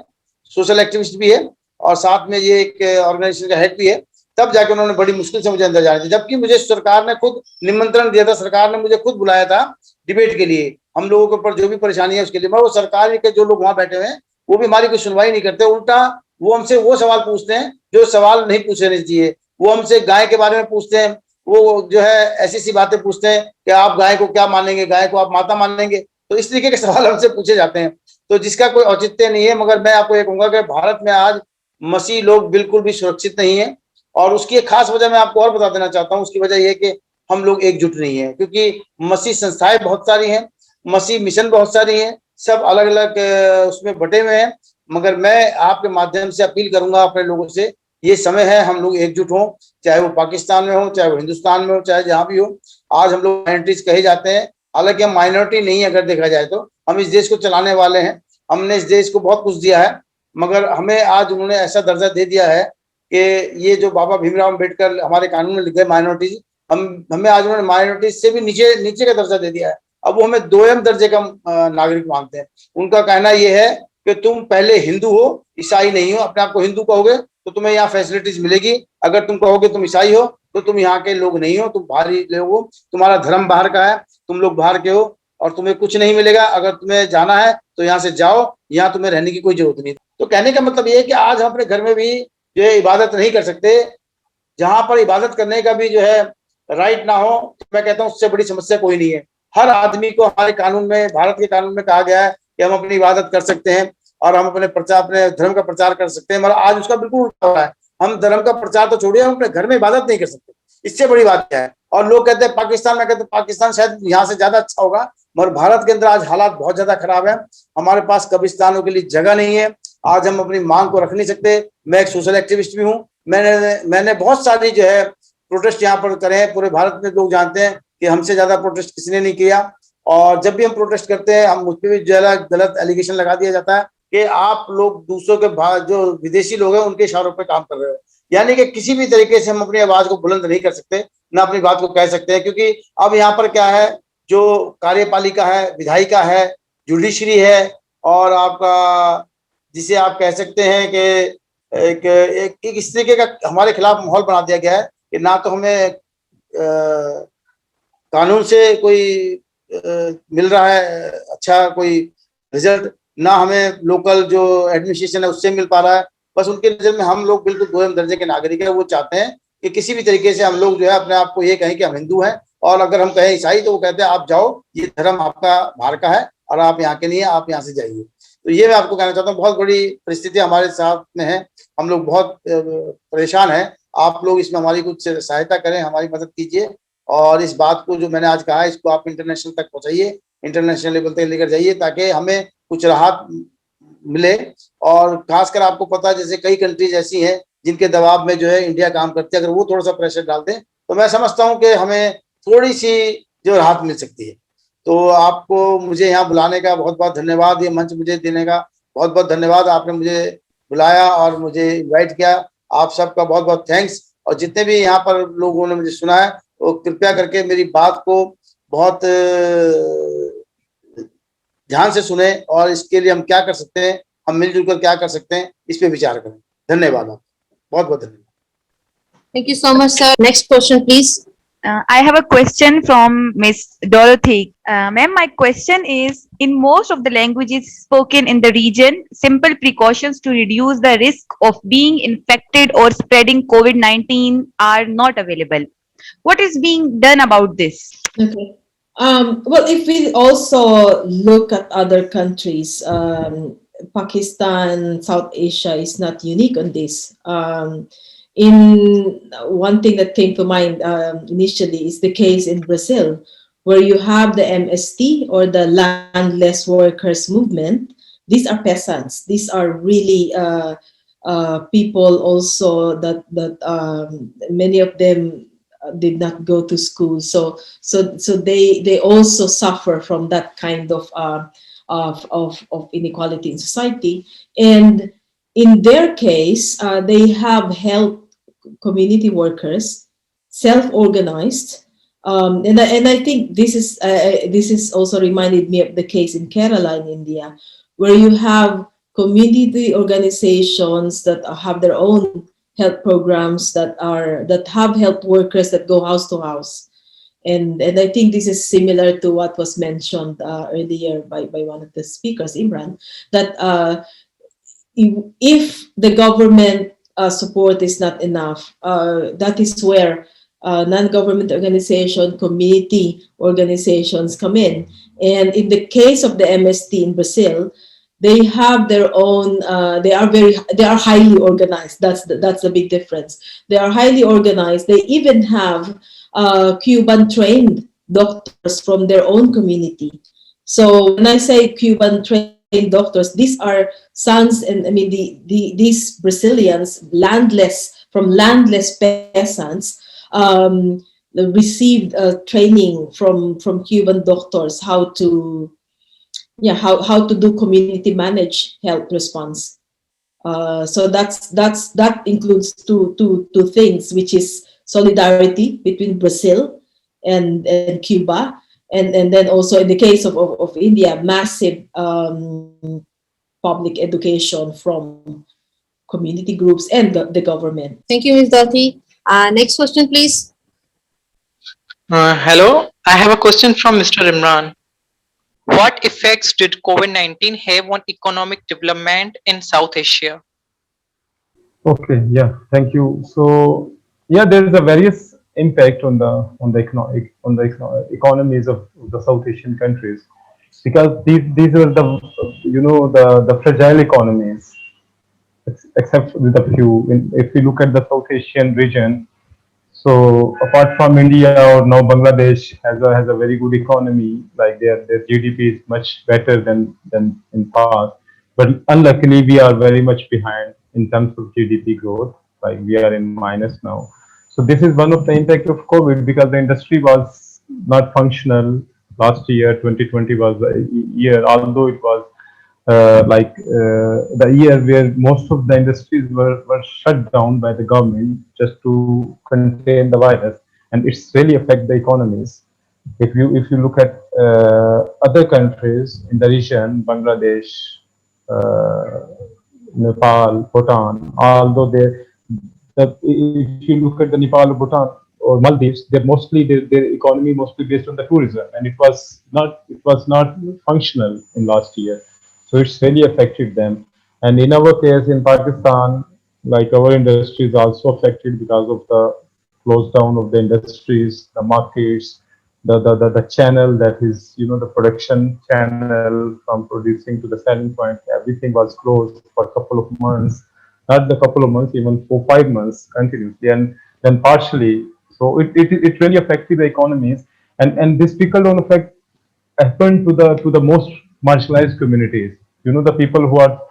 सोशल एक्टिविस्ट भी है और साथ में ये एक ऑर्गेनाइजेशन का हेड भी है, तब जाके उन्होंने बड़ी मुश्किल से मुझे अंदर जाने दिया। जबकि मुझे सरकार ने खुद निमंत्रण दिया था, सरकार ने मुझे खुद बुलाया था डिबेट के लिए, हम लोगों के ऊपर जो भी परेशानी है उसके लिए। मगर वो सरकार के जो लोग वहां बैठे हुए हैं वो भी हमारी कोई सुनवाई नहीं करते, उल्टा वो हमसे वो सवाल पूछते हैं जो सवाल नहीं पूछने चाहिए। वो हमसे गाय के बारे में पूछते हैं, वो जो है ऐसी सी बातें पूछते हैं कि आप गाय को क्या मानेंगे, गाय को आप माता मानेंगे। तो इस तरीके के सवाल हमसे पूछे जाते हैं, तो जिसका कोई औचित्य नहीं है। मगर मैं आपको ये कहूंगा कि भारत में आज मसीह लोग बिल्कुल भी सुरक्षित नहीं है, और उसकी एक खास वजह मैं आपको और बता देना चाहता हूँ। उसकी वजह यह है कि हम लोग एकजुट नहीं है, क्योंकि मसीह संस्थाएं बहुत सारी हैं, मसीह मिशन बहुत सारी हैं, सब अलग अलग उसमें बटे हुए हैं। मगर मैं आपके माध्यम से अपील करूंगा अपने लोगों से, ये समय है हम लोग एकजुट हों, चाहे वो पाकिस्तान में हो, चाहे वो हिंदुस्तान में हो, चाहे जहां भी हो। आज हम लोग माइनॉरिटीज कहे जाते हैं, हालांकि हम माइनॉरिटी नहीं है अगर देखा जाए तो। हम इस देश को चलाने वाले हैं, हमने इस देश को बहुत कुछ दिया है, मगर हमें आज उन्होंने ऐसा दर्जा दे दिया है कि ये जो बाबा भीमराव अम्बेडकर हमारे कानून में लिखे माइनॉरिटीज, हमें आज उन्होंने माइनॉरिटीज से भी नीचे का दर्जा दे दिया है। अब वो हमें 2M दर्जे का नागरिक मानते हैं। उनका कहना यह है कि तुम पहले हिंदू हो, ईसाई नहीं हो। अपने आप को हिंदू कहोगे तो तुम्हें यहाँ फैसिलिटीज मिलेगी, अगर तुम कहोगे तुम ईसाई हो तो तुम यहाँ के लोग नहीं हो, तुम बाहरी लोग हो, तुम्हारा धर्म बाहर का है, तुम लोग बाहर के हो और तुम्हें कुछ नहीं मिलेगा। अगर तुम्हें जाना है तो यहाँ से जाओ, यहाँ तुम्हें रहने की कोई जरूरत नहीं। तो कहने का मतलब ये है कि आज हम अपने घर में भी जो है इबादत नहीं कर सकते, जहां पर इबादत करने का भी जो है राइट ना हो, तो मैं कहता हूँ उससे बड़ी समस्या कोई नहीं है। हर आदमी को हमारे कानून में, भारत के कानून में कहा गया है कि हम अपनी इबादत कर सकते हैं और हम अपने धर्म का प्रचार कर सकते हैं। मगर आज उसका बिल्कुल उल्टा हो रहा है, हम धर्म का प्रचार तो छोड़िए, हम अपने घर में इबादत नहीं कर सकते। इससे बड़ी बात क्या है? और लोग कहते हैं पाकिस्तान में, कहते हैं पाकिस्तान शायद यहाँ से ज्यादा अच्छा होगा, मगर भारत के अंदर आज हालात बहुत ज्यादा खराब है। हमारे पास कब्रिस्तानों के लिए जगह नहीं है, आज हम अपनी मांग को रख नहीं सकते। मैं एक सोशल एक्टिविस्ट भी हूँ, मैंने बहुत सारी जो है प्रोटेस्ट यहाँ पर करे हैं। पूरे भारत में लोग जानते हैं कि हमसे ज्यादा प्रोटेस्ट किसी ने नहीं किया, और जब भी हम प्रोटेस्ट करते हैं हम मुझ पर भी जो है गलत एलिगेशन लगा दिया जाता है कि आप लोग दूसरों के जो विदेशी लोग हैं उनके इशारों पे काम कर रहे हो। यानी कि किसी भी तरीके से हम अपनी आवाज को बुलंद नहीं कर सकते, ना अपनी बात को कह सकते हैं, क्योंकि अब यहाँ पर क्या है, जो कार्यपालिका है, विधायिका है, जुडिशरी है, और आपका जिसे आप कह सकते हैं कि एक इस तरीके का हमारे खिलाफ माहौल बना दिया गया है कि ना तो हमें कानून से कोई मिल रहा है अच्छा कोई रिजल्ट, ना हमें लोकल जो एडमिनिस्ट्रेशन है उससे मिल पा रहा है। बस उनके नजर में हम लोग बिल्कुल 2M दर्जे के नागरिक है। वो चाहते हैं कि किसी भी तरीके से हम लोग जो है अपने आप को ये कहें कि हम हिंदू हैं, और अगर हम कहें ईसाई तो वो कहते हैं आप जाओ, ये धर्म आपका बाहर का है और आप यहाँ के नहीं है, आप यहाँ से जाइए। तो ये मैं आपको कहना चाहता हूँ, बहुत बड़ी परिस्थिति हमारे साथ में है, हम लोग बहुत परेशान हैं। आप लोग इसमें हमारी कुछ सहायता करें, हमारी मदद कीजिए, और इस बात को जो मैंने आज कहा है इसको आप इंटरनेशनल तक पहुंचाइए, इंटरनेशनल लेवल तक लेकर जाइए, ताकि हमें कुछ राहत मिले। और खासकर आपको पता है जैसे कई कंट्रीज ऐसी हैं जिनके दबाव में जो है इंडिया काम करती है, अगर वो थोड़ा सा प्रेशर डाल दें तो मैं समझता हूँ कि हमें थोड़ी सी जो राहत मिल सकती है। तो आपको मुझे यहाँ बुलाने का बहुत बहुत धन्यवाद, ये मंच मुझे देने का बहुत बहुत धन्यवाद। आपने मुझे बुलाया और मुझे इन्वाइट किया, आप सबका बहुत बहुत थैंक्स। और जितने भी यहाँ पर लोगों ने मुझे सुना है वो कृपया करके मेरी बात को बहुत ध्यान से सुने, और इसके लिए हम क्या कर सकते हैं, हम मिलजुल कर क्या कर सकते हैं, इस पे विचार करें। धन्यवाद, आप बहुत बहुत धन्यवाद। Thank you so much, sir. Next question, please. I have a question from Miss Dorothy. Ma'am, my question is, in most of the languages spoken in the region, simple precautions to reduce the risk of being infected or spreading COVID-19 are not available. What is being done about this? Okay. Well, if we also look at other countries, Pakistan, South Asia is not unique on this. In one thing that came to mind initially is the case in Brazil, where you have the MST or the landless workers movement. These are peasants. These are really people also that many of them did not go to school, so they also suffer from that kind of inequality in society. And in their case, they have helped community workers, self-organized, and I think this is also reminded me of the case in Kerala in India, where you have community organizations that have their own health programs that have health workers that go house to house. And I think this is similar to what was mentioned earlier by one of the speakers, Imran, that if the government support is not enough, that is where non-government organization, community organizations come in. And in the case of the MST in Brazil, they have their own. They are highly organized. That's the big difference. They are highly organized. They even have Cuban trained doctors from their own community. So when I say Cuban trained doctors, these are sons, and I mean these Brazilians, landless peasants, received training from Cuban doctors how to do community manage health response. So that includes two things, which is solidarity between Brazil and Cuba, and then also in the case of India, massive public education from community groups and the government. Thank you, Ms. Dorothy. Next question, please. Hello, I have a question from Mr. Imran. What effects did COVID-19 have on economic development in South Asia? Okay, yeah, thank you. So yeah, there is a various impact on the economies of the South Asian countries, because these are the fragile economies, except with a few. If we look at the South Asian region, so apart from India or now Bangladesh has a very good economy, like their GDP is much better than in past. But unluckily, we are very much behind in terms of GDP growth. Like we are in minus now. So this is one of the impact of COVID, because the industry was not functional last year. 2020 was a year, although it was the year where most of the industries were shut down by the government just to contain the virus, and it's really affect the economies. If you look at other countries in the region, Bangladesh, uh, Nepal, Bhutan, although if you look at the Nepal, Bhutan, or Maldives, their economy mostly based on the tourism, and it was not functional in last year. So it's really affected them. And in our case in Pakistan, like our industry is also affected because of the close down of the industries, the markets, the channel, that is, the production channel from producing to the selling point, everything was closed for a couple of months, not the couple of months, even 4 5 months continuously, and then partially. So it really affected the economies, and this trickle-down effect happened to the most marginalized communities. The people who are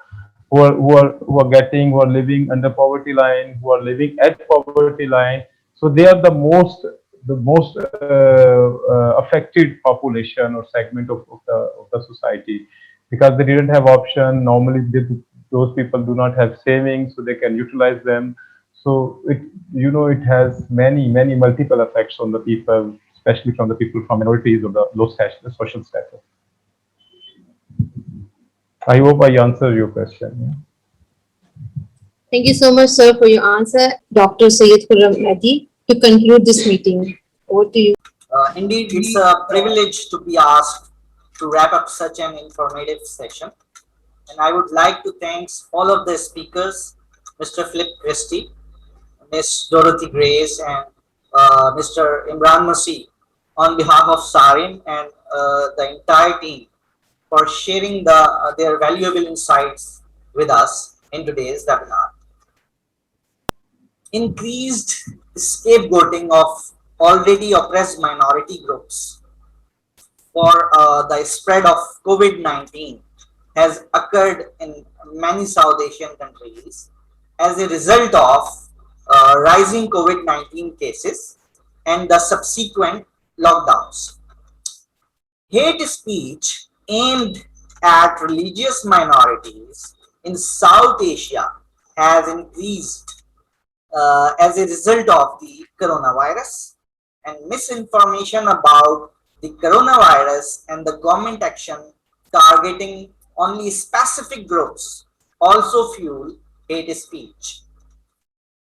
living under poverty line, who are living at poverty line. So they are the most affected population or segment of the society, because they didn't have option. Normally, those people do not have savings, so they can utilize them. So it has many multiple effects on the people, especially from the people from minorities or the low status, social status. I hope I answered your question. Thank you so much, sir, for your answer. Dr. Syed Khurram Mahdi, to conclude this meeting. Over to you. Indeed, it's a privilege to be asked to wrap up such an informative session. And I would like to thank all of the speakers, Mr. Philip Christie, Ms. Dorothy Grace, and Mr. Imran Masih, on behalf of SARIN and the entire team, for sharing their valuable insights with us in today's webinar. Increased scapegoating of already oppressed minority groups for the spread of COVID-19 has occurred in many South Asian countries as a result of rising COVID-19 cases and the subsequent lockdowns. Hate speech aimed at religious minorities in South Asia has increased as a result of the coronavirus, and misinformation about the coronavirus and the government action targeting only specific groups also fuel hate speech.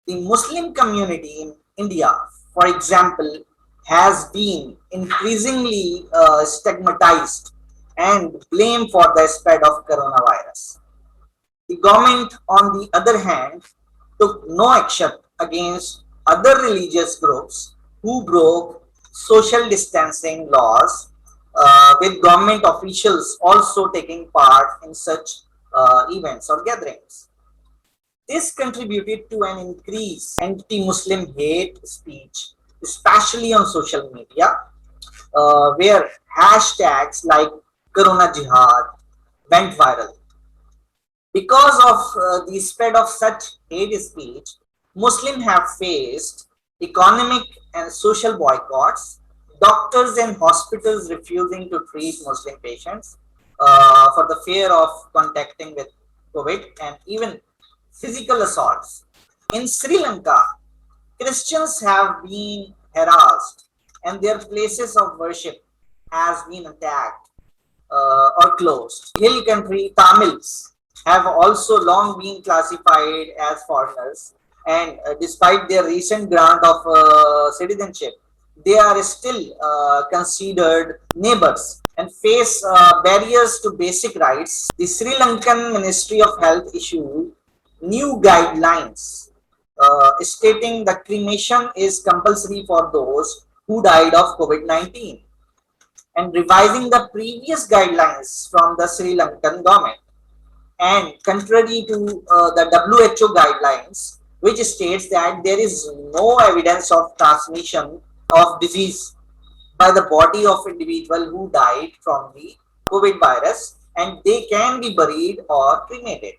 The Muslim community in India, for example, has been increasingly stigmatized and blamed for the spread of coronavirus. The government, on the other hand, took no action against other religious groups who broke social distancing laws, with government officials also taking part in such events or gatherings. This contributed to an increase in anti-Muslim hate speech, especially on social media, where hashtags like Corona Jihad went viral. Because of the spread of such hate speech, Muslims have faced economic and social boycotts, doctors and hospitals refusing to treat Muslim patients for the fear of contacting with COVID, and even physical assaults. In Sri Lanka, Christians have been harassed and their places of worship has been attacked or closed. Hill country Tamils have also long been classified as foreigners, and despite their recent grant of citizenship, they are still considered neighbors and face barriers to basic rights. The Sri Lankan Ministry of Health issued new guidelines stating that cremation is compulsory for those who died of COVID-19, and revising the previous guidelines from the Sri Lankan government. And contrary to the WHO guidelines, which states that there is no evidence of transmission of disease by the body of individual who died from the COVID virus, and they can be buried or cremated.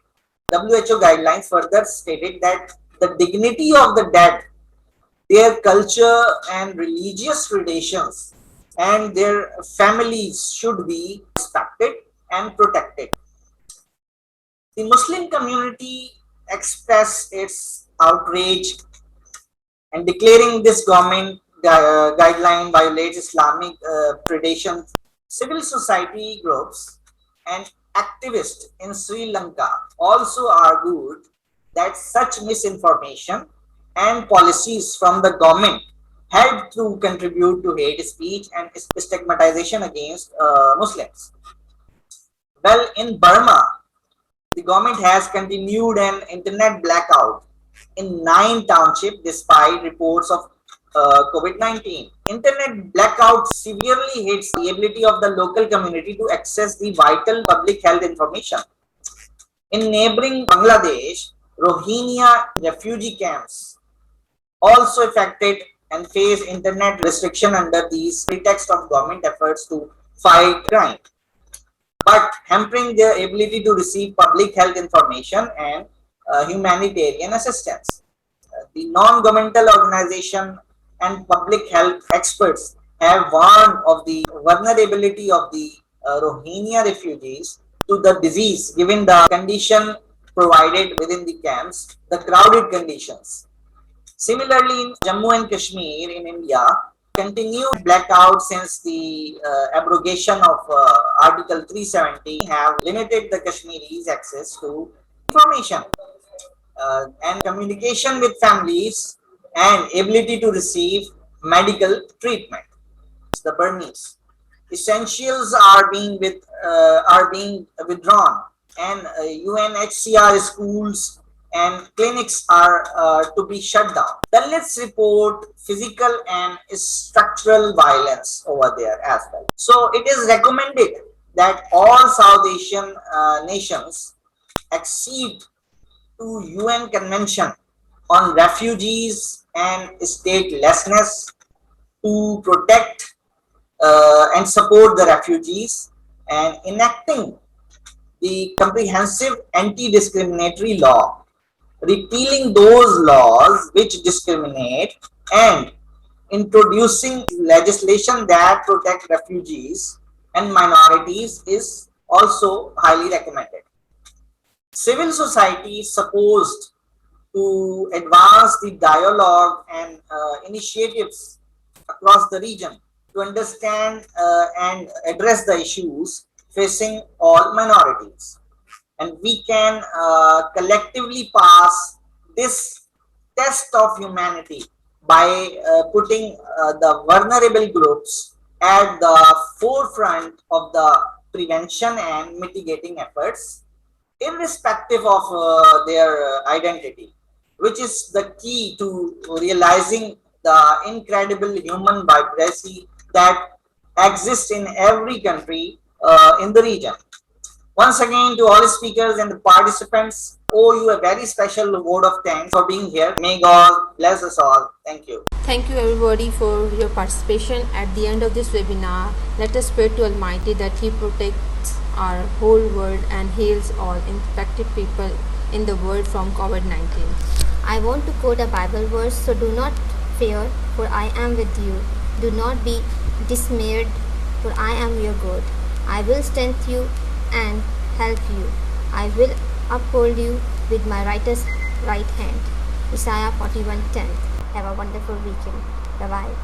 WHO guidelines further stated that the dignity of the dead, their culture and religious traditions, and their families should be respected and protected. The Muslim community expressed its outrage and declaring this government guideline violates Islamic traditions. Civil society groups and activists in Sri Lanka also argued that such misinformation and policies from the government helped to contribute to hate speech and stigmatization against Muslims. Well, in Burma, the government has continued an internet blackout in 9 townships despite reports of COVID-19. Internet blackout severely hits the ability of the local community to access the vital public health information. In neighboring Bangladesh, Rohingya refugee camps also affected and face internet restriction under these pretext of government efforts to fight crime, but hampering their ability to receive public health information and humanitarian assistance. The non-governmental organization and public health experts have warned of the vulnerability of the Rohingya refugees to the disease given the condition provided within the camps, the crowded conditions. Similarly, in Jammu and Kashmir in India, continued blackout since the abrogation of Article 370 have limited the Kashmiris' access to information. and communication with families and ability to receive medical treatment. The Burmese essentials are being withdrawn, and UNHCR schools and clinics are to be shut down. Dalits report physical and structural violence over there as well. So it is recommended that all South Asian nations accede to UN Convention on Refugees and Statelessness to protect and support the refugees, and enacting the comprehensive anti-discriminatory law, repealing those laws which discriminate, and introducing legislation that protect refugees and minorities is also highly recommended. Civil society is supposed to advance the dialogue and initiatives across the region to understand and address the issues facing all minorities. And we can collectively pass this test of humanity by putting the vulnerable groups at the forefront of the prevention and mitigating efforts, irrespective of their identity, which is the key to realizing the incredible human vibrancy that exists in every country in the region. Once again, to all speakers and the participants, owe you a very special word of thanks for being here. May God bless us all. Thank you. Thank you everybody for your participation. At the end of this webinar, let us pray to Almighty that He protects our whole world and heals all infected people in the world from COVID-19. I want to quote a Bible verse, so do not fear, for I am with you. Do not be dismayed, for I am your God. I will strengthen you and help you. I will uphold you with my righteous right hand. Isaiah 41:10. Have a wonderful weekend. Bye-bye.